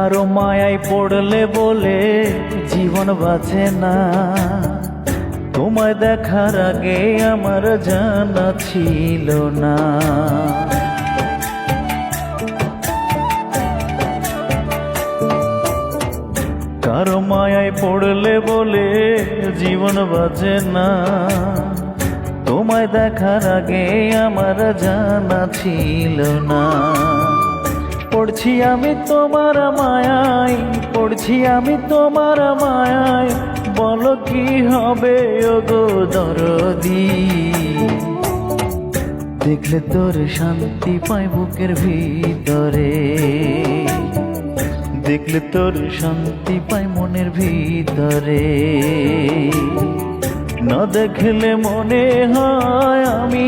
কারো মায়ায় পড়লে বলে জীবন বাঁচে না, তোমায় দেখার আগে আমার জানা ছিল না। কারো মায়ায় পড়লে বলে জীবন বাঁচে না, তোমায় দেখার আগে আমার জানা ছিল না। পড়ছি আমি তোমার মায়ায়, পড়ছি আমি তোমার মায়ায়, বলো কি হবে ওগো দরদি। দেখলে তোর শান্তি পাই বুকের ভিতরে, দেখলে তোর শান্তি পাই মনের ভিতরে। না দেখলে মনে হয় আমি